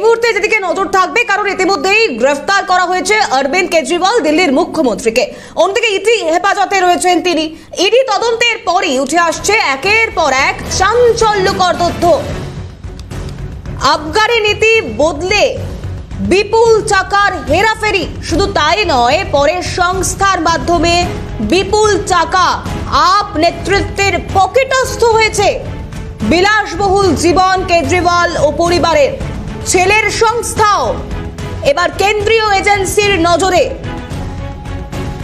মুহূর্তে যেদিকে নজর থাকবে, কারণ ইতিমধ্যেই গ্রেফতার করা হয়েছে অরবিন্দ কেজরিওয়াল, দিল্লির মুখ্যমন্ত্রীকে। অন্যদিকে ইডি হেফাজতে রয়েছেন তিনি। ইডি তদন্তের পরই উঠে আসছে একের পর এক চাঞ্চল্যকর তথ্য। আবগারি নীতি বদলে বিপুল টাকার হেরাফেরি, শুধু তাই নয়, পরের সংস্থার মাধ্যমে বিপুল টাকা আপ নেতৃত্বের পকেটস্থ হয়েছে। বিলাসবহুল জীবন কেজরিওয়াল ও পরিবারের। ছেলের সংস্থাও এবার কেন্দ্রীয় এজেন্সির নজরে।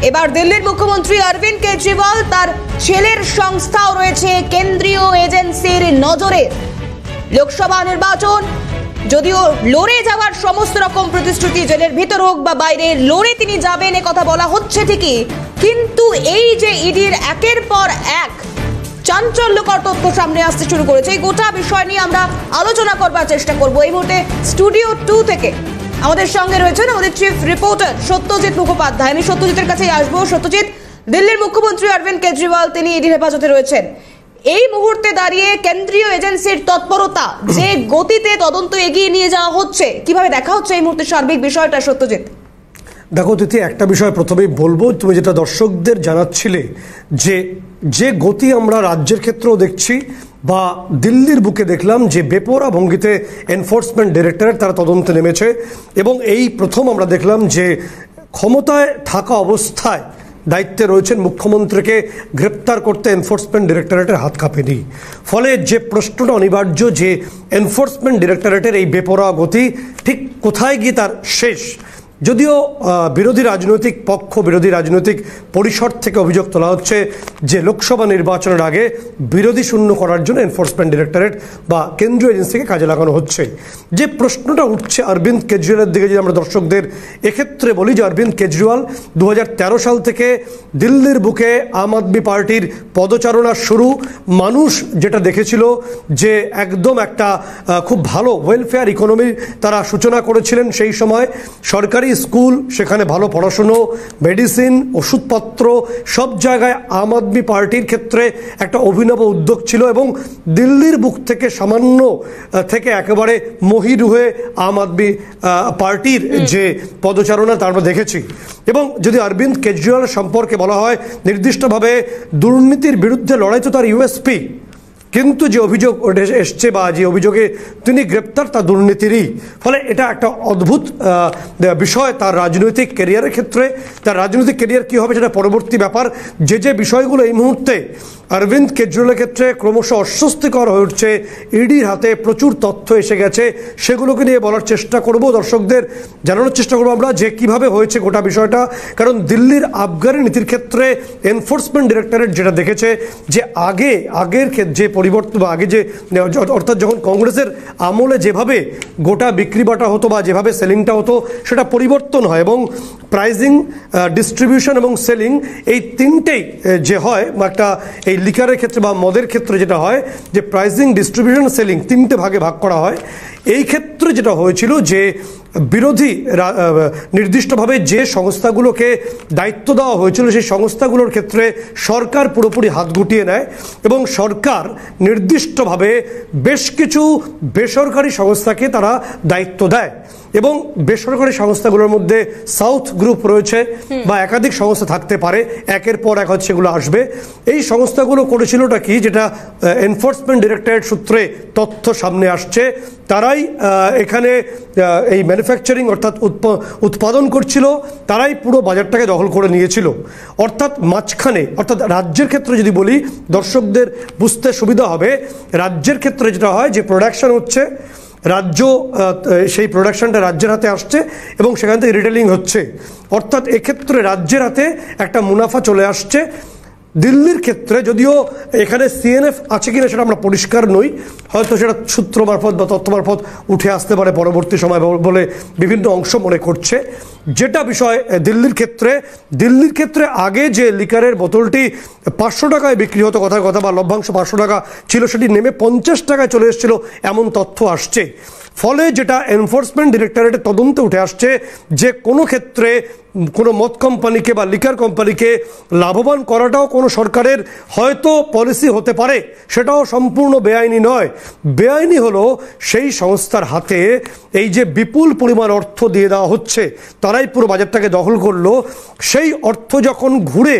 এবার দিল্লির মুখ্যমন্ত্রী অরবিন্দ কেজরিওয়াল, তার ছেলের সংস্থাও রয়েছে কেন্দ্রীয় এজেন্সির নজরে। লোকসভা নির্বাচন যদিও লড়ে যাওয়ার সমস্ত রকম প্রতিশ্রুতি, জেলের ভিতর হোক বা বাইরে লড়ে তিনি যাবেন এ কথা বলা হচ্ছে ঠিকই, কিন্তু এই যে ইডির একের পর এক চাঞ্চল্যকর তথ্য সামনে আসতে শুরু করেছে, এই গোটা বিষয় নিয়ে আমরা আলোচনা করবার চেষ্টা করব। এই মুহূর্তে স্টুডিও 2 থেকে আমাদের সঙ্গে রয়েছেন আমাদের চিফ রিপোর্টার সত্যজিৎ মুখোপাধ্যায়। আমি সত্যজিতের কাছেই আসবো। সত্যজিৎ, দিল্লির মুখ্যমন্ত্রী অরবিন্দ কেজরিওয়াল তিনি ইডি হেফাজতে রয়েছেন। এই মুহূর্তে দাঁড়িয়ে কেন্দ্রীয় এজেন্সির তৎপরতা, যে গতিতে তদন্ত এগিয়ে নিয়ে যাওয়া হচ্ছে, কিভাবে দেখা হচ্ছে এই মুহূর্তে সার্বিক বিষয়টা? সত্যজিৎ, দেখো তিথি, একটা বিষয় প্রথমেই বলবো, তুমি যেটা দর্শকদের জানাচ্ছিলে যে গতি আমরা রাজ্যের ক্ষেত্রেও দেখছি বা দিল্লির বুকে দেখলাম, যে বেপরোয়া ভঙ্গিতে এনফোর্সমেন্ট ডাইরেক্টরেট তারা তদন্তে নেমেছে, এবং এই প্রথম আমরা দেখলাম যে ক্ষমতায় থাকা অবস্থায় দায়িত্বে রয়েছেন মুখ্যমন্ত্রীকে গ্রেপ্তার করতে এনফোর্সমেন্ট ডিরেক্টরেটের হাত কাঁপেনি। ফলে যে প্রশ্নটা অনিবার্য, যে এনফোর্সমেন্ট ডিরেক্টরেটের এই বেপরোয়া গতি ঠিক কোথায় গিয়ে তার শেষ। যদিও বিরোধী রাজনৈতিক পক্ষ, বিরোধী রাজনৈতিক পরিসর থেকে অভিযোগ তোলা হচ্ছে যে লোকসভা নির্বাচনের আগে বিরোধী শূন্য করার জন্য এনফোর্সমেন্ট ডিরেক্টরেট বা কেন্দ্রীয় এজেন্সিকে কাজে লাগানো হচ্ছে। যে প্রশ্নটা উঠছে অরবিন্দ কেজরিওয়ালের দিকে, যদি আমরা দর্শকদের এক্ষেত্রে বলি যে অরবিন্দ কেজরিওয়াল 2013 সাল থেকে দিল্লির বুকে আম আদমি পার্টির পদচারণা শুরু। মানুষ যেটা দেখেছিল যে একদম একটা খুব ভালো ওয়েলফেয়ার ইকোনমির তারা সূচনা করেছিলেন সেই সময়। সরকারি স্কুল, সেখানে ভালো পড়াশুনো, মেডিসিন, ওষুধপত্র, সব জায়গায় আম আদমি পার্টির ক্ষেত্রে একটা অভিনব উদ্যোগ ছিল, এবং দিল্লির বুক থেকে সামান্য থেকে একেবারে মহির হয়ে আম আদমি পার্টির যে পদচারণা তা আমরা দেখেছি। এবং যদি অরবিন্দ কেজরিওয়াল সম্পর্কে বলা হয়, নির্দিষ্টভাবে দুর্নীতির বিরুদ্ধে লড়াই তো তার ইউএসপি, কিন্তু যে অভিযোগ এসছে বা যে অভিযোগে তিনি গ্রেপ্তার তা দুর্নীতিরই। ফলে এটা একটা অদ্ভুত বিষয় তার রাজনৈতিক ক্যারিয়ারের ক্ষেত্রে। তার রাজনৈতিক ক্যারিয়ার কী হবে সেটা পরবর্তী ব্যাপার। যে বিষয়গুলো এই মুহূর্তে অরবিন্দ কেজরিওয়ালের ক্ষেত্রে ক্রমশ অস্বস্তিকর হয়ে উঠছে, ইডির হাতে প্রচুর তথ্য এসে গেছে, সেগুলোকে নিয়ে বলার চেষ্টা করব, দর্শকদের জানানোর চেষ্টা করবো আমরা যে কিভাবে হয়েছে গোটা বিষয়টা। কারণ দিল্লির আবগারি নীতির ক্ষেত্রে এনফোর্সমেন্ট ডিরেক্টরেট যেটা দেখেছে যে আগের যে পরিবর্তন বা আগে যে অর্থাৎ যখন কংগ্রেসের আমলে যেভাবে গোটা বিক্রি বাটা হতো বা যেভাবে সেলিংটা হতো সেটা পরিবর্তন হয়, এবং প্রাইজিং, ডিস্ট্রিবিউশন এবং সেলিং এই তিনটেই যে হয় একটা এই লিকারের ক্ষেত্রে বা মদের ক্ষেত্রে যেটা হয় যে প্রাইজিং, ডিস্ট্রিবিউশন, সেলিং তিনটে ভাগে ভাগ করা হয়। এই ক্ষেত্রে যেটা হয়েছিল যে বিরোধী নির্দিষ্টভাবে যে সংস্থাগুলোকে দায়িত্ব দেওয়া হয়েছিল সেই সংস্থাগুলোর ক্ষেত্রে সরকার পুরোপুরি হাত গুটিয়ে নেয়, এবং সরকার নির্দিষ্টভাবে বেশ কিছু বেসরকারি সংস্থাকে তারা দায়িত্ব দেয়। এবং বেসরকারি সংস্থাগুলোর মধ্যে সাউথ গ্রুপ রয়েছে বা একাধিক সংস্থা থাকতে পারে, একের পর এক হচ্ছে সেগুলো আসবে। এই সংস্থাগুলো করেছিলটা কি, যেটা এনফোর্সমেন্ট ডিরেক্টরেট সূত্রে তথ্য সামনে আসছে, তারাই এখানে এই ম্যানুফ্যাকচারিং অর্থাৎ উৎপাদন করছিল, তারাই পুরো বাজারটাকে দখল করে নিয়েছিল। অর্থাৎ মাঝখানে, অর্থাৎ রাজ্যের ক্ষেত্রে যদি বলি দর্শকদের বুঝতে সুবিধা হবে, রাজ্যের ক্ষেত্রে যেটা হয় যে প্রোডাকশন হচ্ছে, রাজ্য সেই প্রোডাকশনটা রাজ্যের হাতে আসছে এবং সেখান থেকে রিটেলিং হচ্ছে, অর্থাৎ এক্ষেত্রে রাজ্যের হাতে একটা মুনাফা চলে আসছে। দিল্লির ক্ষেত্রে যদিও এখানে সিএনএফ আছে কিনা সেটা আমরা পরিষ্কার নই, হয়তো সেটা সূত্র মারফত বা তথ্য মারফত উঠে আসতে পারে পরবর্তী সময় বলে বিভিন্ন অংশ মনে করছে। যেটা বিষয় দিল্লির ক্ষেত্রে আগে যে লিকারের বোতলটি 500 টাকায় বিক্রি হতো কথা বা লভ্যাংশ 500 টাকা ছিল, সেটি নেমে 50 টাকায় চলে এসেছিল এমন তথ্য আসছে। ফলে যেটা এনফোর্সমেন্ট ডিরেক্টরেটের তদন্তে উঠে আসছে যে কোনো ক্ষেত্রে কোনো মদ কোম্পানিকে বা লিকার কোম্পানিকে লাভবান করাটাও কোনো সরকারের হয়তো পলিসি হতে পারে, সেটাও সম্পূর্ণ বেআইনি নয়। বেআইনি হলো সেই সংস্থার হাতে এই যে বিপুল পরিমাণ অর্থ দিয়ে দেওয়া হচ্ছে, তারাই পুরো বাজারটাকে দখল করলো। সেই অর্থ যখন ঘুরে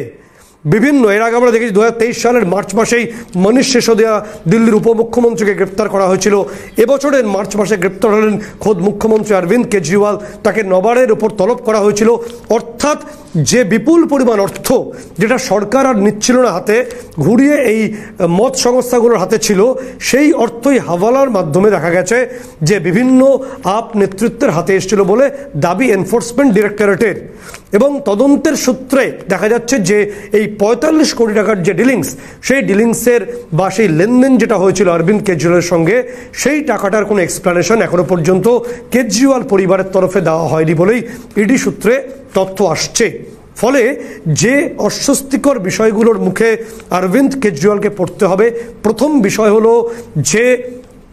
বিভিন্ন, এর আগে আমরা দেখেছি 2023 সালের মার্চ মাসেই মনীষ সিসোদিয়া দিল্লির উপমুখ্যমন্ত্রীকে গ্রেপ্তার করা হয়েছিল। এবছরের মার্চ মাসে গ্রেপ্তার হলেন খোদ মুখ্যমন্ত্রী অরবিন্দ কেজরিওয়াল, তাকে নবারের উপর তলব করা হয়েছিল। অর্থাৎ যে বিপুল পরিমাণ অর্থ যেটা সরকার আর নিচ্ছিল না হাতে, ঘুরিয়ে এই মদ সংস্থাগুলোর হাতে ছিল, সেই অর্থই হাওয়ালার মাধ্যমে দেখা গেছে যে বিভিন্ন আপ নেতৃত্বের হাতে এসেছিল বলে দাবি এনফোর্সমেন্ট ডিরেক্টরেটের। এবং তদন্তের সূত্রে দেখা যাচ্ছে যে এই 45 কোটি টাকার যে ডিলিংস, সেই ডিলিংসের বা সেই লেনদেন যেটা হয়েছিল অরবিন্দ কেজরিওয়ালের সঙ্গে, সেই টাকাটার কোনো এক্সপ্লানেশন এখনো পর্যন্ত কেজরিওয়াল পরিবারের তরফে দেওয়া হয়নি বলেই ইডি সূত্রে তথ্য আসছে। ফলে যে অস্বস্তিকর বিষয়গুলোর মুখে অরবিন্দ কেজরিওয়ালকে পড়তে হবে, প্রথম বিষয় হলো যে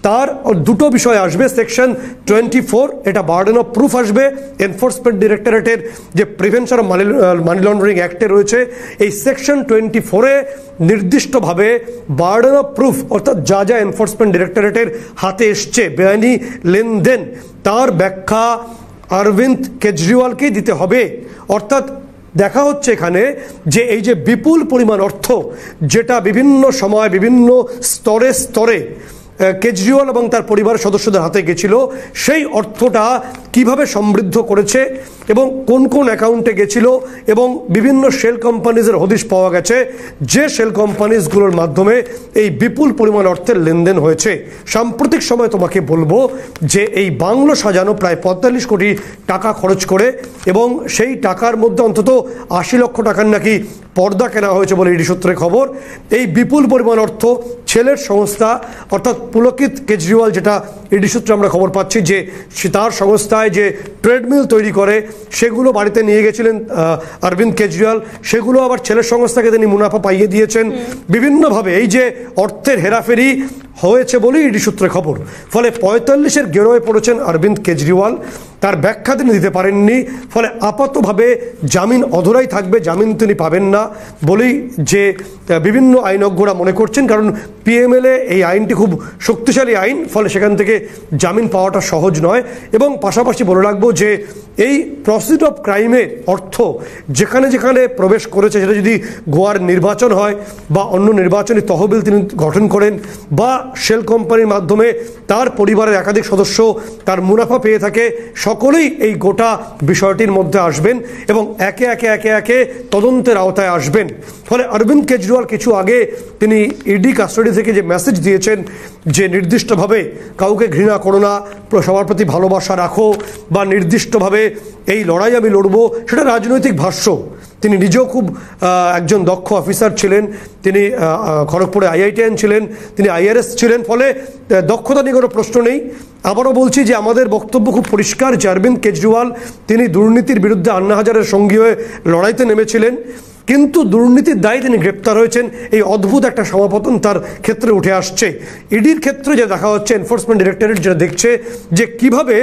তার দুটো বিষয় আসবে। সেকশন 24, এটা বার্ডেন অফ প্রুফ আসবে এনফোর্সমেন্ট ডিরেক্টরেটের যে প্রিভেনশন অফ মানি লন্ডারিং অ্যাক্টে রয়েছে, এই সেকশন 24-এ নির্দিষ্টভাবে বার্ডেন অফ প্রুফ, অর্থাৎ যা যা এনফোর্সমেন্ট ডিরেক্টরেটের হাতে এসছে বেআইনি লেনদেন, তার ব্যাখ্যা অরবিন্দ কেজরিওয়ালকেই দিতে হবে। অর্থাৎ দেখা হচ্ছে এখানে যে এই যে বিপুল পরিমাণ অর্থ যেটা বিভিন্ন সময় বিভিন্ন স্তরে স্তরে কেজরিওয়াল এবং তার পরিবারের সদস্যদের হাতে গেছিল, সেই অর্থটা কিভাবে সমৃদ্ধ করেছে এবং কোন কোন অ্যাকাউন্টে গেছিল, এবং বিভিন্ন শেল কোম্পানিজের হদিশ পাওয়া গেছে যে শেল কোম্পানিজগুলোর মাধ্যমে এই বিপুল পরিমাণ অর্থের লেনদেন হয়েছে। সাম্প্রতিক সময় তোমাকে বলবো যে এই বাংলো সাজানো প্রায় 45 কোটি টাকা খরচ করে, এবং সেই টাকার মধ্যে অন্তত 80 লক্ষ টাকার নাকি পর্দা কেনা হয়েছে বলে ইডি সূত্রে খবর। এই বিপুল পরিমাণ অর্থ ছেলের সংস্থা অর্থাৎ পুলকিত কেজরিওয়াল, যেটা ইডি সূত্রে আমরা খবর পাচ্ছি যে তার সংস্থায় যে ট্রেডমিল তৈরি করে সেগুলো বাড়িতে নিয়ে গেছিলেন অরবিন্দ কেজরিওয়াল, সেগুলো আবার ছেলের সংস্থাকে তিনি মুনাফা পাইয়ে দিয়েছেন। বিভিন্নভাবে এই যে অর্থের হেরাফেরি হয়েছে বলেই ইডি সূত্রে খবর। ফলে 45-এর গেরোয় পড়েছেন অরবিন্দ কেজরিওয়াল, তার ব্যাখ্যা তিনি দিতে পারেননি। ফলে আপাতভাবে জামিন অধরাই থাকবে, জামিন তিনি পাবেন না বলেই যে বিভিন্ন আইনজ্ঞরা মনে করছেন, কারণ পিএমএলএ এই আইনটি খুব শক্তিশালী আইন, ফলে সেখান থেকে জামিন পাওয়াটা সহজ নয়। এবং পাশাপাশি বলে রাখবো যে এই প্রসিড অফ ক্রাইমের অর্থ যেখানে যেখানে প্রবেশ করেছে, সেটা যদি গোয়ার নির্বাচন হয় বা অন্য নির্বাচনী তহবিল তিনি গঠন করেন, বা শেল কোম্পানির মাধ্যমে তার পরিবারের একাধিক সদস্য তার মুনাফা পেয়ে থাকে, সকলেই এই গোটা বিষয়টির মধ্যে আসবেন এবং একে একে একে একে তদন্তের আওতায় আসবেন। ফলে অরবিন্দ কেজরিওয়াল কিছু আগে তিনি ইডি কাস্টাডি থেকে যে মেসেজ দিয়েছেন যে নির্দিষ্টভাবে কাউকে ঘৃণা করো না, সবার প্রতি ভালোবাসা রাখো, বা নির্দিষ্টভাবে এই লড়াই আমি লড়বো, সেটা রাজনৈতিক ভাষ্য। তিনি নিজেও খুব একজন দক্ষ অফিসার ছিলেন, তিনি খড়গপুরে IITN ছিলেন, তিনি IRS ছিলেন, ফলে দক্ষতা নিয়ে কোনো প্রশ্ন নেই। আবারও বলছি যে আমাদের বক্তব্য খুব পরিষ্কার যে অরবিন্দ কেজরিওয়াল তিনি দুর্নীতির বিরুদ্ধে আন্না হাজারের সঙ্গী হয়ে লড়াইতে নেমেছিলেন, কিন্তু দুর্নীতির দায়ে তিনি গ্রেপ্তার হয়েছেন। এই অদ্ভুত একটা সমাপতন তার ক্ষেত্রে উঠে আসছে। ইডির ক্ষেত্রে যে দেখা হচ্ছে, এনফোর্সমেন্ট ডিরেক্টরেট যেটা দেখছে যে কিভাবে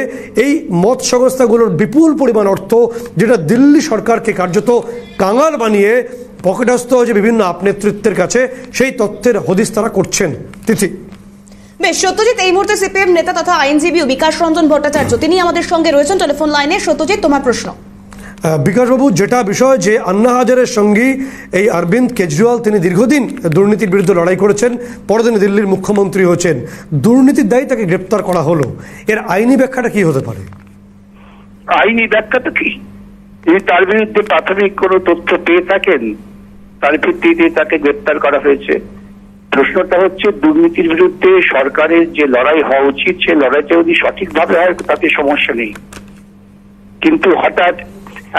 এই মদ সংস্থাগুলোর বিপুল পরিমাণ অর্থ, যেটা দিল্লি সরকারকে কার্যত কাঙাল বানিয়ে পকেটস্থ হয়েছে বিভিন্ন আপ নেতৃত্বের কাছে, সেই তথ্যের হদিশ তারা করছেন। তিথি। বেশ, সত্যজিৎ, এই মুহূর্তে সিপিএম নেতা তথা আইনজীবী বিকাশ রঞ্জন ভট্টাচার্য তিনি আমাদের সঙ্গে রয়েছেন টেলিফোন লাইনে। সত্যজিৎ, তোমার প্রশ্ন। বিকাশবাবু, যেটা বিষয় যে আন্না হাজারের সঙ্গী এই অরবিন্দ কেজরিওয়াল তিনি দীর্ঘদিন দুর্নীতির বিরুদ্ধে লড়াই করেছেন, পরে তিনি দিল্লির মুখ্যমন্ত্রী হয়েছেন, দুর্নীতির দায়ে তাকে গ্রেপ্তার করা হলো, এর আইনি ব্যাখ্যাটা কি হতে পারে? আইনি ব্যাখ্যাটা কি? যদি তার বিরুদ্ধে প্রাথমিক কোনো তথ্য পেয়ে থাকেন, তার ভিত্তিতে তাকে গ্রেপ্তার করা হয়েছে। প্রশ্নটা হচ্ছে দুর্নীতির বিরুদ্ধে সরকারের যে লড়াই হওয়া উচিত, সে লড়াইটা যদি সঠিকভাবে হয় তাতে সমস্যা নেই, কিন্তু হঠাৎ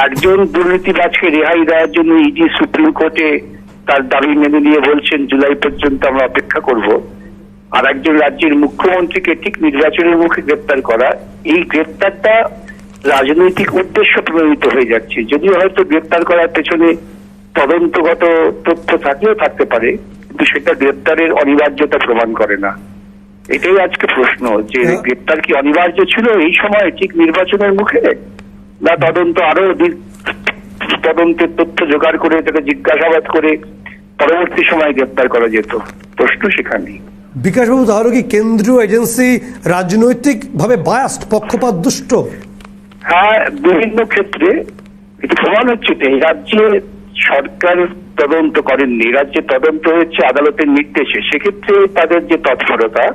একজন দুর্নীতিবাজকে রেহাই দেওয়ার জন্য ইডি সুপ্রিম কোর্টে তার দাবি মেনে নিয়ে বলছেন জুলাই পর্যন্ত আমরা অপেক্ষা করব, আর একজন রাজ্যের মুখ্যমন্ত্রীকে ঠিক নির্বাচনের মুখে গ্রেপ্তার করা, এই গ্রেপ্তারটা রাজনৈতিক উদ্দেশ্য প্রণোদিত হয়ে যাচ্ছে। যদিও হয়তো গ্রেপ্তার করার পেছনে তদন্তগত তথ্য থাকলেও থাকতে পারে, কিন্তু সেটা গ্রেপ্তারের অনিবার্যতা প্রমাণ করে না। এটাই আজকে প্রশ্ন, যে গ্রেপ্তার কি অনিবার্য ছিল এই সময় ঠিক নির্বাচনের মুখে, না তদন্ত আরো তদন্তের তথ্য জোগাড় করে তাকে জিজ্ঞাসাবাদ করে পরবর্তী সময় গ্রেপ্তার করা যেত? প্রশ্ন সেখানেই। বিকাশবাবু, তাহলে কি কেন্দ্রীয় এজেন্সি রাজনৈতিক ভাবে বায়াস্ট, পক্ষপাত দুষ্ট? হ্যাঁ, বিভিন্ন ক্ষেত্রে এটি প্রমাণ হচ্ছে। এই রাজ্যে সরকার তদন্ত করেননি, রাজ্যে তদন্ত হচ্ছে আদালতের নির্দেশে। সেক্ষেত্রে তাদের যে তৎপরতা,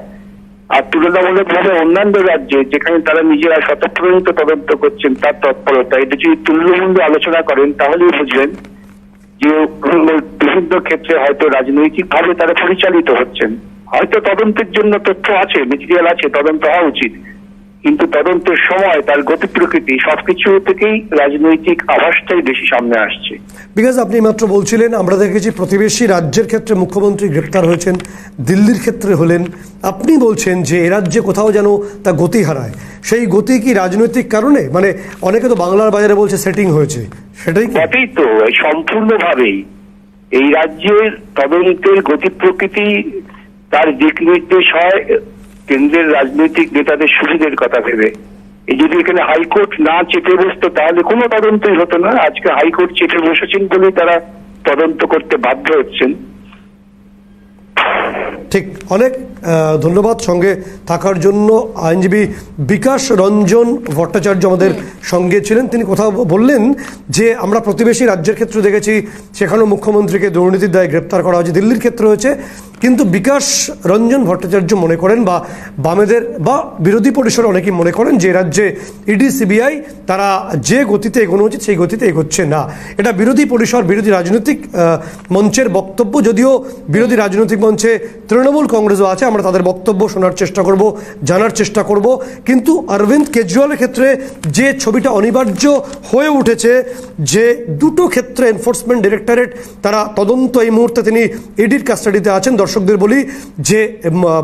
আর তুলনামূলকভাবে অন্যান্য রাজ্যে যেখানে তারা নিজেরা স্বতঃপ্রণীত তদন্ত করছেন তার তৎপরতা, এটা যদি তুল্যমূল্য আলোচনা করেন তাহলেই বুঝবেন যে বিভিন্ন ক্ষেত্রে হয়তো রাজনৈতিক ভাবে তারা পরিচালিত হচ্ছেন। হয়তো তদন্তের জন্য তথ্য আছে, মেটেরিয়াল আছে, তদন্ত হওয়া উচিত, কিন্তু তদন্তের সময় তার গতি প্রকৃতি সবকিছু থেকেই রাজনৈতিক আভাসটাই বেশি সামনে আসছে। বিকজ আপনি মাত্র বলছিলেন আমরা দেখেছি প্রতিবেশী রাজ্যের ক্ষেত্রে মুখ্যমন্ত্রী গ্রেপ্তার হয়েছেন, দিল্লির ক্ষেত্রে হলেন। আপনি বলছেন যে এ রাজ্যে কোথাও যেন তা গতি হারায়। সেই গতি কি রাজনৈতিক কারণে? মানে অনেকে তো বাংলার বাজারে বলছে সেটিং হয়েছে, সেটাই বটেই তো। সম্পূর্ণভাবেই এই রাজ্যের তদন্তের গতি প্রকৃতি তার দিক নির্দেশ হয় কেন্দ্রের রাজনৈতিক নেতাদের সুবিধের কথা ভেবে। এই যদি এখানে হাইকোর্ট না চেপে বসতো তাহলে কোনো তদন্তই হতো না। আজকে হাইকোর্ট চেপে বসেছেন বলেই তারা তদন্ত করতে বাধ্য হচ্ছেন। ঠিক, অনেক ধন্যবাদ সঙ্গে থাকার জন্য। আইনজীবী বিকাশ রঞ্জন ভট্টাচার্য আমাদের সঙ্গে ছিলেন। তিনি কথা বললেন যে আমরা প্রতিবেশী রাজ্যের ক্ষেত্রে দেখেছি সেখানেও মুখ্যমন্ত্রীকে দুর্নীতির দায়ে গ্রেপ্তার করা হয়েছে, দিল্লির ক্ষেত্রে হয়েছে। কিন্তু বিকাশ রঞ্জন ভট্টাচার্য মনে করেন, বা বামেদের বা বিরোধী পরিসরে অনেকেই মনে করেন যে রাজ্যে ইডি সিবিআই তারা যে গতিতে এগোনো উচিত সেই গতিতে এগোচ্ছে না। এটা বিরোধী পরিসর, বিরোধী রাজনৈতিক মঞ্চের বক্তব্য। যদিও বিরোধী রাজনৈতিক মঞ্চে তৃণমূল কংগ্রেসও আছে, আমরা তাদের বক্তব্য শোনার চেষ্টা করব, জানার চেষ্টা করব। কিন্তু অরবিন্দ কেজরিওয়ালের ক্ষেত্রে যে ছবিটা অনিবার্য হয়ে উঠেছে, যে দুটো ক্ষেত্রে এনফোর্সমেন্ট ডিরেক্টরেট তারা তদন্ত এই মুহূর্তে তিনি ইডির কাস্টাডিতে আছেন। দর্শকদের বলি যে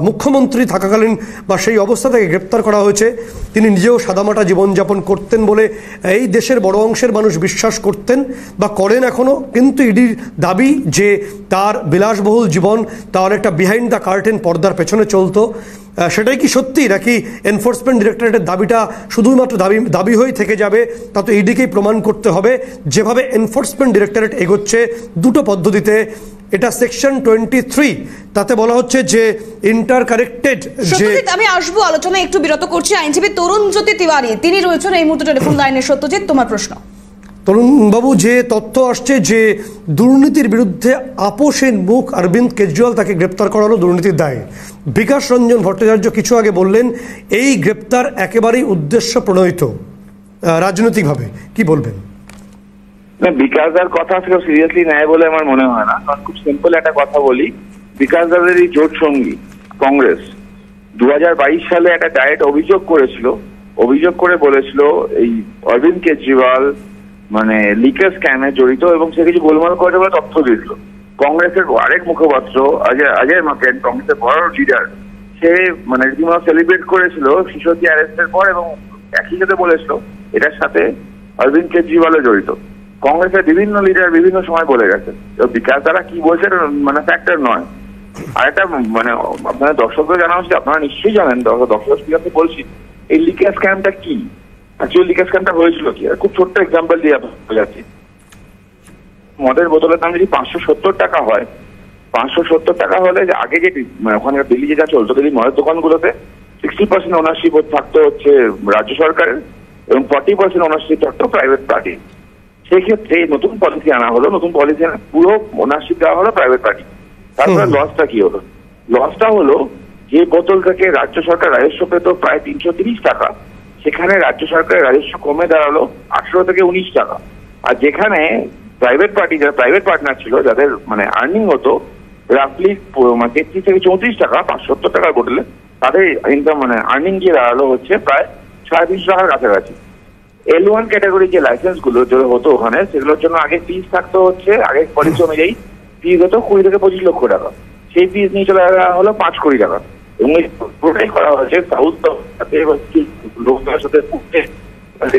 মুখ্যমন্ত্রী থাকাকালীন বা সেই অবস্থা থেকে গ্রেপ্তার করা হয়েছে। তিনি নিজেও সাদামাটা জীবনযাপন করতেন বলে এই দেশের বড় অংশের মানুষ বিশ্বাস করতেন বা করেন এখনও। কিন্তু ইডির দাবি যে তার বিলাসবহুল জীবন তার একটা বিহাইন্ড দ্য কার্টেন পর্দার পেছনে চলতো। সেটাই কি সত্যি, নাকি এনফোর্সমেন্ট ডিরেক্টরেটের দাবিটা শুধুমাত্র দাবি হয়েই থেকে যাবে? তা তো ইডিকেই প্রমাণ করতে হবে। যেভাবে এনফোর্সমেন্ট ডিরেক্টরেট এগোচ্ছে দুটো পদ্ধতিতে, এটা সেকশন 23 তাতে বলা হচ্ছে যে ইন্টার কানেক্টেড। যে আমি আসবো আলোচনা, একটু বিরত করছি। আইনজীবী তরুণজ্যোতি তিওয়ারি তিনি রয়েছেন এই মুহূর্তে টেলিফোন লাইনে। সত্যজিৎ, তোমার প্রশ্ন। তরুণবাবু, যে তথ্য আসছে যে দুর্নীতির বিরুদ্ধে আপোষের মুখ অরবিন্দ কেজরিওয়াল, তাকে গ্রেপ্তার করা হলো দুর্নীতির দায়ে। বিকাশ রঞ্জন ভট্টাচার্য কিছু আগে বললেন এই গ্রেপ্তার একেবারেই উদ্দেশ্য প্রণোদিত রাজনৈতিকভাবে, কি বলবেন? বিকাশ দার কথা সেটা সিরিয়াসলি নেয় বলে আমার মনে হয় না। কারণ খুব সিম্পল একটা কথা বলি, বিকাশ দাদের এই জোট সঙ্গী কংগ্রেস 2022 সালে একটা ডায়েট অভিযোগ করেছিল, অভিযোগ করে বলেছিল এই অরবিন্দ কেজরিওয়াল মানে লিকার স্ক্যামে জড়িত এবং সে কিছু গোলমাল করে বলে তথ্য দিয়েছিল। কংগ্রেসের আরেক মুখপাত্র অজয় মাকেন, কংগ্রেসের বড় লিডার, সে মানে রীতিমতো সেলিব্রেট করেছিল সিসোদিয়া অ্যারেস্টের পর এবং একই সাথে বলেছিল এটার সাথে অরবিন্দ কেজরিওয়ালও জড়িত। কংগ্রেসের বিভিন্ন লিডার বিভিন্ন সময় বলে গেছে। বিকাশ দ্বারা কি বলছে মানে ফ্যাক্টর নয়। আর একটা মানে আপনারা দর্শকদের জানা উচিত, আপনারা নিশ্চয়ই জানেন, দর্শক বলছি এই লিকার স্ক্যামটা কি, অ্যাকচুয়ালি লিকার স্ক্যামটা হয়েছিল কি। খুব ছোট্ট এক্সাম্পল দিয়ে আপনার যাচ্ছি। মদের বোতলের দাম যদি 570 টাকা হয়, 570 টাকা হলে আগে যে ওখানে দিল্লি যেটা চলতো, দিল্লি মদের দোকানগুলোতে 60% ওনারশিপ থাকতো হচ্ছে রাজ্য সরকারের এবং 40% ওনারশিপ থাকতো প্রাইভেট পার্টি। সেক্ষেত্রে নতুন পলিসি আনা হলো, নতুন পলিসি আনা পুরো ওনারশিপ দেওয়া হলো প্রাইভেট পার্টি। তারপরে লসটা কি হলো? লসটা হলো যে বোতল থেকে রাজ্য সরকার রাজস্ব পেত প্রায় 330 টাকা, সেখানে রাজ্য সরকারের রাজস্ব কমে দাঁড়ালো 18 থেকে 19 টাকা। আর যেখানে প্রাইভেট পার্টি, যারা প্রাইভেট পার্টনার ছিল, যাদের মানে আর্নিং হতো রাফলি 33 থেকে 34 টাকা 570 টাকার বোতলে, তাদের ইনকাম মানে আর্নিং গিয়ে দাঁড়ালো হচ্ছে প্রায় 350 টাকার কাছাকাছি। L1 ক্যাটাগরি যে লাইসেন্স গুলো যেগুলো হতো ওখানে, সেগুলোর জন্য আগে ফিস থাকতো হচ্ছে আগে পলিসি অনুযায়ী ফিস হতো 20 থেকে 25 লক্ষ টাকা। সেই ফিস নিয়ে চলে আসা হলো 5 কোটি টাকা এবং পুরোটাই করা হয়েছে সাউথ লোকদের সাথে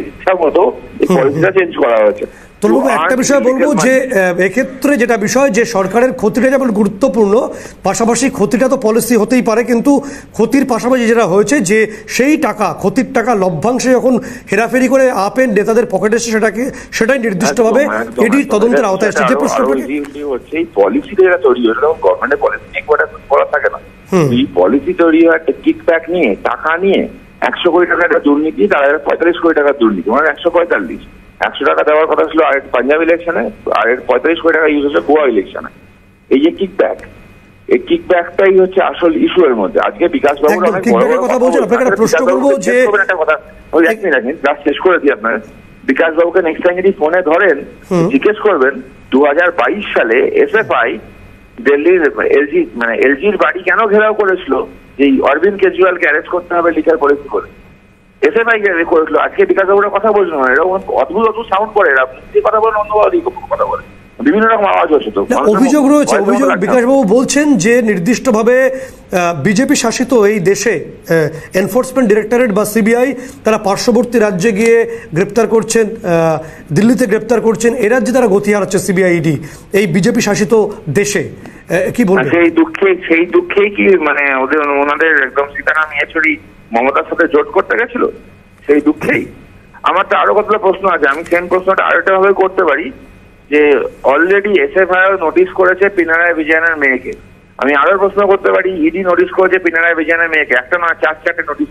ইচ্ছা মতো এই পলিসিটা চেঞ্জ করা হয়েছে। তরুণ একটা বিষয় বলবো যে এক্ষেত্রে যেটা বিষয় যে সরকারের ক্ষতিটা যেমন গুরুত্বপূর্ণ, পাশাপাশি ক্ষতিটা তো পলিসি হতেই পারে, কিন্তু ক্ষতির পাশাপাশি যেটা হয়েছে যে সেই টাকা, ক্ষতির টাকা লভ্যাংশে যখন হেরাফেরি করে আপের নেতাদের পকেটে এসে সেটাই নির্দিষ্টভাবে ইডির তদন্তের আওতায় এসেছে। যে প্রশ্নটা হচ্ছে এই পলিসিটা যেটা তৈরি হয়েছে, গভর্নমেন্টের পলিসি নিয়ে করা থাকে না, এই পলিসি তৈরি হয় একটা কিকব্যাক নিয়ে, টাকা নিয়ে। 100 কোটি টাকা একটা দুর্নীতি, তার 45 কোটি টাকার দুর্নীতি, মানে 145। 100 টাকা দেওয়ার কথা ছিল আর পাঞ্জাব ইলেকশনে, আর 45 কোটি টাকা ইউজ হচ্ছে গোয়া ইলেকশনে। এই যে কিকব্যাক, এই কিকব্যাকটাই হচ্ছে আসল ইস্যু এর মধ্যে। আজকে বিকাশ বাবুর অনেক বড় কথা বলছেন, আপনাকে একটা প্রশ্ন করবো যে একটা কথা, ওই এক মিনিট জাস্ট শেষ করে দিই আপনার। বিকাশ বাবুকে নেক্সট টাইম যদি ফোনে ধরেন, জিজ্ঞেস করবেন 2022 সালে এসএফআই দিল্লির এলজির বাড়ি কেন ঘেরাও করেছিল, যে অরবিন্দ কেজরিওয়ালকে অ্যারেস্ট করতে হবে লিখার পলিসি করে। এসএফআই করেছিল। আজকে বিকাশ বাবুরা কথা বলছেন, এরকম অদ্ভুত অদ্ভুত সাউন্ড করে, এরা কথা বলেন, অন্য কথা বলে, বিভিন্ন রকম আওয়াজ হচ্ছে। তো অভিযোগ রয়েছে, অভিযোগ বিকাশবাবু বলছেন যে নির্দিষ্টভাবে বিজেপি শাসিত এই দেশে এনফোর্সমেন্ট ডিরেক্টরেট বা সিবিআই তারা পার্শ্ববর্তী রাজ্যে গিয়ে গ্রেপ্তার করছেন, দিল্লিতে গ্রেপ্তার করছেন, এ রাজ্যে তারা গতি হারাচ্ছে সিবিআইডি এই বিজেপি শাসিত দেশে। কি বলবেন? সেই দুঃখেই কি মানে ওনাদের একদম সীতারাম ইয়েচুরি মমতার সাথে জোট করতে গেছিল, সেই দুঃখেই? আমার তো আরো কতগুলো প্রশ্ন আছে, আমি সেম প্রশ্নটা আরেকটা ভাবে করতে পারি যে অলরেডি এসএফআই নোটিশ করেছে পিনারায় বিজয়নের মেয়েকে। আমি আরো প্রশ্ন করতে পারি, ইডি নোটিশ করেছে পিনারায় বিজয়নের মেয়েকে, একটা না 4-4টে নোটিশ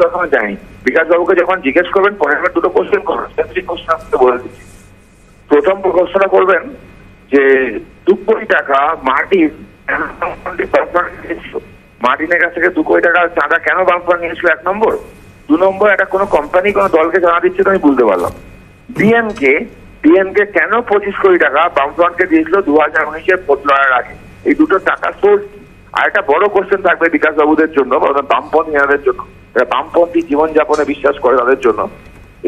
এখনো যায়নি। বিকাশ বাবুকে যখন জিজ্ঞেস করবেন পরের বার দুটো কোশ্চেন করবেন, বলে দিচ্ছি। প্রথম প্রশ্নটা করবেন যে 2 কোটি টাকা মার্টিনের কাছ থেকে 2 কোটি টাকা চাঁদা কেন বামফ্রন্ট নিয়েছিল, 1 নম্বর। 2 নম্বর, একটা কোনো কোম্পানি কোনো দলকে জানা দিচ্ছে তো আমি বুঝতে পারলাম। ডিএমকে কেন 25 কোটি টাকা বামফ্রন্টকে দিয়েছিল 2019-এর ভোট লড়ার আগে, এই দুটো টাকা সোর্স। আর একটা বড় কোশ্চেন থাকবে বিকাশ বাবুদের জন্য, বামপন্থীদের জন্য, বামপন্থী জীবনযাপনে বিশ্বাস করে তাদের জন্য।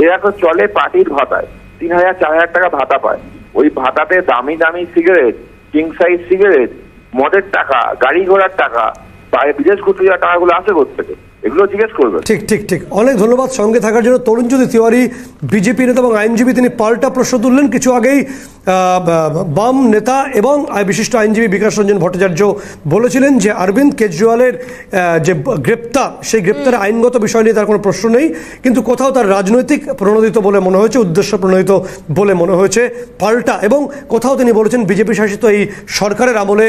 এরা তো চলে পার্টির ভাতায়, 3000-4000 টাকা ভাতা পায়। ওই ভাতাতে দামি দামি সিগারেট, কিং সাইজ সিগারেট, মদের টাকা, গাড়ি ঘোড়ার টাকা, বিদেশ ঘুরতে যাওয়ার টাকাগুলো আসে কোথেকে, এগুলো জিজ্ঞেস করবে। ঠিক ঠিক ঠিক, অনেক ধন্যবাদ সঙ্গে থাকার জন্য। তরুণজ্যোতি তিওয়ারি বিজেপি নেতা এবং আইনজীবী, তিনি পাল্টা প্রশ্ন তুললেন। কিছু আগেই বাম নেতা এবং বিশিষ্ট আইনজীবী বিকাশ রঞ্জন ভট্টাচার্য বলেছিলেন যে অরবিন্দ কেজরিওয়ালের যে গ্রেপ্তার, সেই গ্রেপ্তারের আইনগত বিষয় নিয়ে তার কোনো প্রশ্ন নেই, কিন্তু কোথাও তার রাজনৈতিক প্রণোদিত বলে মনে হয়েছে, উদ্দেশ্য প্রণোদিত বলে মনে হয়েছে পাল্টা। এবং কোথাও তিনি বলেছেন বিজেপি শাসিত এই সরকারের আমলে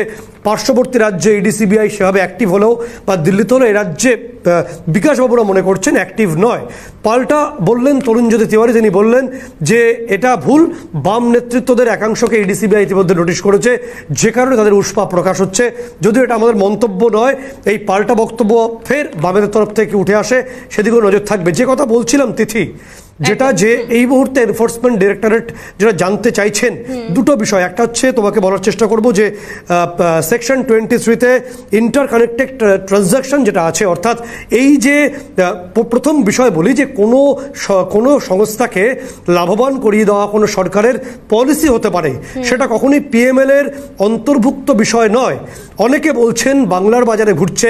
পার্শ্ববর্তী রাজ্যে ইডি সিবিআই সেভাবে অ্যাক্টিভ হলেও বা দিল্লিতে হলেও এই রাজ্যে বিকাশবাবুরা মনে করছেন অ্যাক্টিভ নয়। পাল্টা বললেন তরুণজ্যোতি তিওয়ারি, তিনি বললেন যে এটা ভুল, বাম নেতৃত্বদের একাংশকে ইডি সিবিআই ইতিমধ্যে নোটিশ করেছে, যে কারণে তাদের উষ্মা প্রকাশ হচ্ছে। যদিও এটা আমাদের মন্তব্য নয়, এই পাল্টা বক্তব্য ফের বামের তরফ থেকে উঠে আসে, সেদিকেও নজর থাকবে। যে কথা বলছিলাম তিথি, যেটা যে এই মুহূর্তে এনফোর্সমেন্ট ডিরেক্টরেট যেটা জানতে চাইছেন, দুটো বিষয়। একটা হচ্ছে তোমাকে বলার চেষ্টা করব যে সেকশন 23-তে ইন্টার কানেক্টেড ট্রানজাকশন যেটা আছে, অর্থাৎ এই যে প্রথম বিষয় বলি যে কোনো সংস্থাকে লাভবান করিয়ে দেওয়া কোনো সরকারের পলিসি হতে পারে, সেটা কখনোই পিএমএল এর অন্তর্ভুক্ত বিষয় নয়। অনেকে বলছেন বাংলার বাজারে ঘুরছে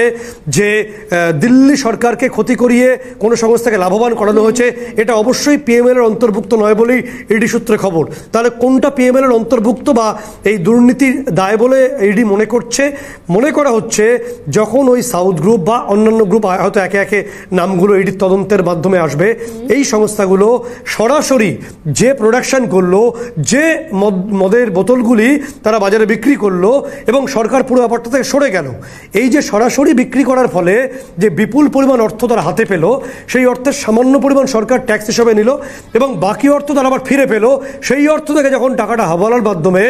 যে দিল্লি সরকারকে ক্ষতি করিয়ে কোনো সংস্থাকে লাভবান করানো হয়েছে, এটা অবশ্যই পিএমএল এর অন্তর্ভুক্ত নয় বলেই ইডি সূত্রে খবর। তাহলে কোনটা পিএমএল এর অন্তর্ভুক্ত বা এই দুর্নীতির দায় বলে ইডি মনে করছে? মনে করা হচ্ছে যখন ওই সাউথ গ্রুপ বা অন্যান্য গ্রুপ হয়তো একে একে নামগুলো ইডির তদন্তের মাধ্যমে আসবে, এই সংস্থাগুলো সরাসরি যে প্রোডাকশন করলো, যে মদের বোতলগুলি তারা বাজারে বিক্রি করলো এবং সরকার পুরো ব্যাপারটা থেকে সরে গেল, এই যে সরাসরি বিক্রি করার ফলে যে বিপুল পরিমাণ অর্থ তারা হাতে পেল, সেই অর্থের সামান্য পরিমাণ সরকার ট্যাক্স হিসাবে নিল এবং বাকি অর্থ তারা আবার ফিরে পেল। সেই অর্থ থেকে যখন টাকাটা হাওয়ালার মাধ্যমে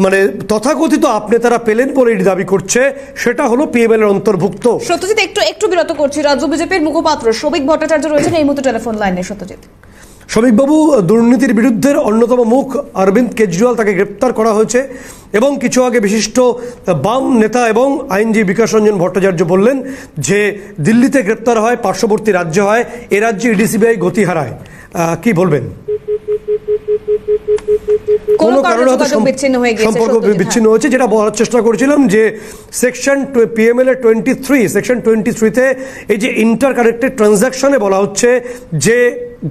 মানে তথাকথিত আপনি তারা পেলেন বলে দাবি করছে, সেটা হলো পিএমএল এর অন্তর্ভুক্ত। সত্যজিৎ, একটু বিরত করছি। রাজ্য বিজেপির মুখপাত্র শৌভিক ভট্টাচার্য রয়েছেন এই মুহূর্তে টেলিফোন লাইনে। সত্যজিৎ, শৌভিকবাবু, দুর্নীতির বিরুদ্ধে অন্যতম মুখ অরবিন্দ কেজরিওয়াল, তাকে গ্রেপ্তার করা হয়েছে এবং কিছু আগে বিশিষ্ট বাম নেতা এবং আইনজীবী বিকাশ রঞ্জন ভট্টাচার্য বললেন যে দিল্লিতে গ্রেপ্তার হয়, পার্শ্ববর্তী রাজ্য হয়, এ রাজ্যে ইডি সিবিআই গতি হারায়। কি বলবেন? কোনো কারণে হয়তো সম্পর্ক বিচ্ছিন্ন হয়েছে, যেটা বলার চেষ্টা করছিলাম যে সেকশন পিএমএল এর 23, সেকশন 23-তে এই যে ইন্টার কানেক্টেড ট্রানজাকশনে বলা হচ্ছে যে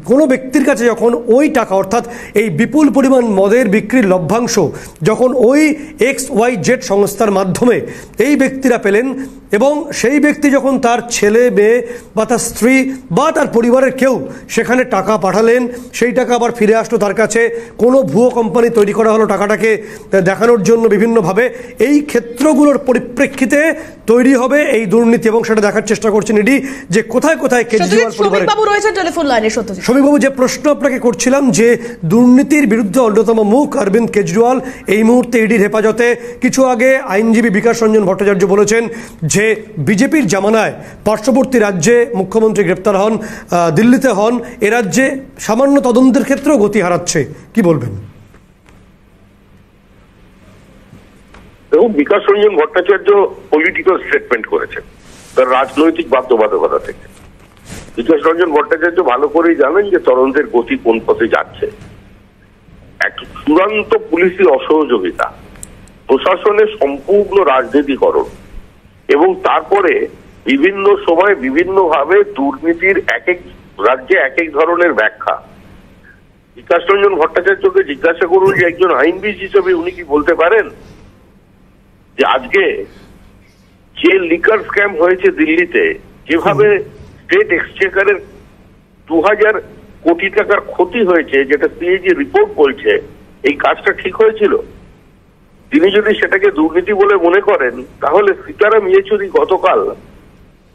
কোনো ব্যক্তির কাছে যখন ওই টাকা অর্থাৎ এই বিপুল পরিমাণ মদের বিক্রির লভ্যাংশ যখন ওই XYZ সংস্থার মাধ্যমে এই ব্যক্তিরা পেলেন এবং সেই ব্যক্তি যখন তার ছেলে মেয়ে বা তার স্ত্রী বা তার পরিবারের কেউ সেখানে টাকা পাঠালেন, সেই টাকা আবার ফিরে আসলো তার কাছে, কোনো ভুয়ো কোম্পানি তৈরি করা হলো টাকাটাকে দেখানোর জন্য বিভিন্নভাবে, এই ক্ষেত্রগুলোর পরিপ্রেক্ষিতে তৈরি হবে এই দুর্নীতি এবং সেটা দেখার চেষ্টা করছেন ইডি যে কোথায় কোথায় কেজরিওয়াল পরিবারের। বাবু রয়েছে টেলিফোন লাইনে। সত্যজিৎ, সমীবাবু, যে প্রশ্ন আপনাকে করছিলাম যে দুর্নীতির বিরুদ্ধে অন্যতম মুখ অরবিন্দ কেজরিওয়াল এই মুহূর্তে ইডির হেফাজতে। কিছু আগে আইনজীবী বিকাশ রঞ্জন ভট্টাচার্য বলেছেন যে বিজেপির জামানায় পার্শ্ববর্তী রাজ্যে মুখ্যমন্ত্রী গ্রেপ্তার হন, দিল্লিতে হন, এ রাজ্যে সামান্য তদন্তের ক্ষেত্রেও গতি হারাচ্ছে, কি বলবেন? দেখুন, বিকাশ রঞ্জন ভট্টাচার্য পলিটিক্যাল স্টেটমেন্ট করেছেন তার রাজনৈতিক বাধ্যবাধকতা থেকে। বিকাশ রঞ্জন ভট্টাচার্য ভালো করেই জানেন যে তদন্তের গতি কোন পথে যাচ্ছে। এক চূড়ান্ত পুলিশি অসহযোগিতা, প্রশাসনের সম্পূর্ণ রাজনীতিকরণ এবং তারপরে বিভিন্ন সময় বিভিন্নভাবে দুর্নীতির এক এক রাজ্যে এক এক ধরনের ব্যাখ্যা। বিকাশ রঞ্জন ভট্টাচার্যকে জিজ্ঞাসা করুন যে একজন আইনবিদ হিসেবে উনি কি বলতে পারেন যে আজকে যে লিকার স্ক্যাম হয়েছে দিল্লিতে, যেভাবে স্টেট এক্সচেকারের 2000 কোটি টাকার ক্ষতি হয়েছে, যেটা সিএজি রিপোর্ট বলছে, এই কাজটা ঠিক হয়েছিল? তিনি যদি সেটাকে দুর্নীতি বলে মনে করেন তাহলে সীতারাম ইয়েচুরি গতকাল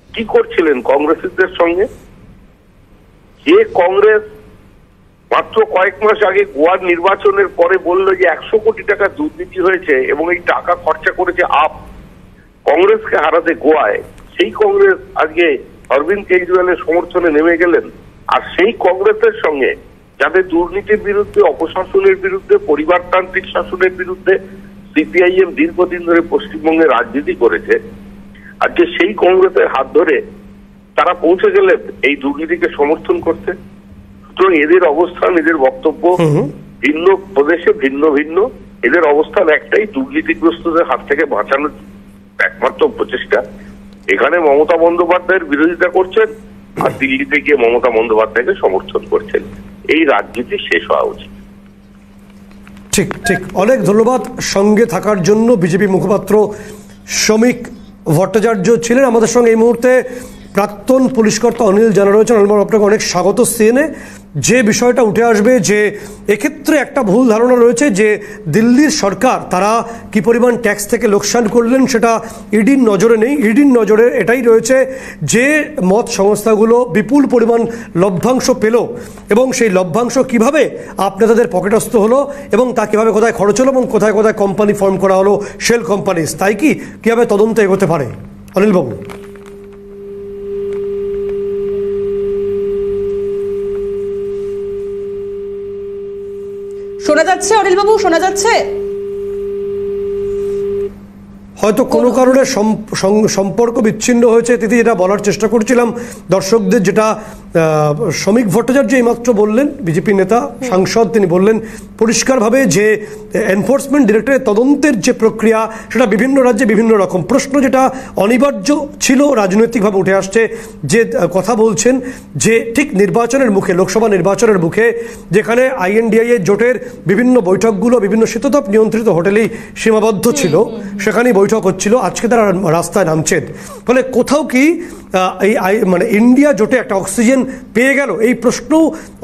কি করছিলেন কংগ্রেসীদের সঙ্গে? যে কংগ্রেস মাত্র কয়েক মাস আগে গোয়ার নির্বাচনের পরে বলল যে 100 কোটি টাকা দুর্নীতি হয়েছে এবং এই টাকা খরচা করেছে আপ কংগ্রেসকে হারাতে গোয়ায়, সেই কংগ্রেস আজকে অরবিন্দ কেজরিওয়ালের সমর্থনে নেমে গেলেন। আর সেই কংগ্রেসের সঙ্গে যাদের দুর্নীতির বিরুদ্ধে, অপশাসনের বিরুদ্ধে, পরিবারতান্ত্রিক শাসনের বিরুদ্ধে সিপিআইএম দীর্ঘদিন ধরে পশ্চিমবঙ্গে রাজনীতি করেছে, আজকে সেই কংগ্রেসের হাত ধরে তারা পৌঁছে গেলেন এই দুর্নীতিকে সমর্থন করতে। সুতরাং এদের অবস্থান, এদের বক্তব্য ভিন্ন প্রদেশে ভিন্ন ভিন্ন, এদের অবস্থান একটাই, দুর্নীতিগ্রস্তদের হাত থেকে বাঁচানোর একমাত্র প্রচেষ্টা। এখানে মমতা বন্দ্যোপাধ্যায়ের বিরোধিতা করছেন আর দিল্লিতে গিয়ে মমতা বন্দ্যোপাধ্যায়কে সমর্থন করছেন। এই রাজনীতি শেষ হওয়া উচিত। ঠিক ঠিক, অনেক ধন্যবাদ সঙ্গে থাকার জন্য। বিজেপি মুখপাত্র সমীক ভট্টাচার্য ছিলেন আমাদের সঙ্গে। এই মুহূর্তে প্রাক্তন পুলিশকর্তা অনিল জানা রয়েছেন। আপনাকে অনেক স্বাগত সিএনএ। যে বিষয়টা উঠে আসবে যে এক্ষেত্রে একটা ভুল ধারণা রয়েছে যে দিল্লির সরকার তারা কি পরিমাণ ট্যাক্স থেকে লোকসান করলেন সেটা ইডির নজরে নেই। ইডির নজরে এটাই রয়েছে যে মদ সংস্থাগুলো বিপুল পরিমাণ লভ্যাংশ পেল এবং সেই লভ্যাংশ কিভাবে আপনাদের পকেটস্থ হলো এবং তা কীভাবে কোথায় খরচ হলো এবং কোথায় কোথায় কোম্পানি ফর্ম করা হলো, শেল কোম্পানিজ, তাই কি কীভাবে তদন্ত এগোতে পারে? অনিলবাবু, শোনা যাচ্ছে? অনিলবাবু শোনা যাচ্ছে? হয়তো কোনো কারণে সম্পর্ক বিচ্ছিন্ন হয়েছে। তিথি, যেটা বলার চেষ্টা করছিলাম দর্শকদের, যেটা সমীক ভট্টাচার্য এইমাত্র বললেন, বিজেপি নেতা সাংসদ, তিনি বললেন পরিষ্কারভাবে যে এনফোর্সমেন্ট ডিরেক্টরের তদন্তের যে প্রক্রিয়া সেটা বিভিন্ন রাজ্যে বিভিন্ন রকম। প্রশ্ন যেটা অনিবার্য ছিল, রাজনৈতিকভাবে উঠে আসছে, যে কথা বলছেন যে ঠিক নির্বাচনের মুখে, লোকসভা নির্বাচনের মুখে, যেখানে INDIA জোটের বিভিন্ন বৈঠকগুলো বিভিন্ন শীততাপ নিয়ন্ত্রিত হোটেলেই সীমাবদ্ধ ছিল, সেখানেই বৈঠক হচ্ছিল, আজকে তারা রাস্তায় নামছেন। ফলে কোথাও কি এই মানে ইন্ডিয়া জোটে একটা অক্সিজেন পেয়ে গেল, এই প্রশ্ন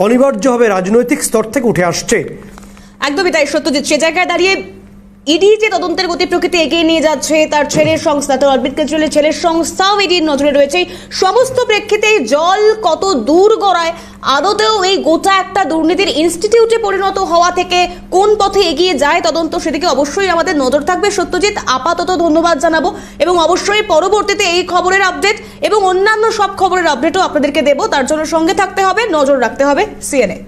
অনিবার্যভাবে রাজনৈতিক স্তর থেকে উঠে আসছে। একদমই তাই সত্যজিৎ। সে জায়গায় দাঁড়িয়ে ইডি যে তদন্তের গতি প্রকৃতি এগিয়ে নিয়ে যাচ্ছে, তার ছেলের সংস্থা, তার অরবিন্দ কেজরিওয়ালের ছেলের সংস্থাও ইডির নজরে রয়েছে, সমস্ত প্রেক্ষিতে জল কত দূর গড়ায়, আদতেও এই গোটা একটা দুর্নীতির ইনস্টিটিউটে পরিণত হওয়া থেকে কোন পথে এগিয়ে যায় তদন্ত, সেদিকে অবশ্যই আমাদের নজর থাকবে। সত্যজিৎ, আপাতত ধন্যবাদ জানাবো এবং অবশ্যই পরবর্তীতে এই খবরের আপডেট এবং অন্যান্য সব খবরের আপডেটও আপনাদেরকে দেবো। তার জন্য সঙ্গে থাকতে হবে, নজর রাখতে হবে সিএনএ।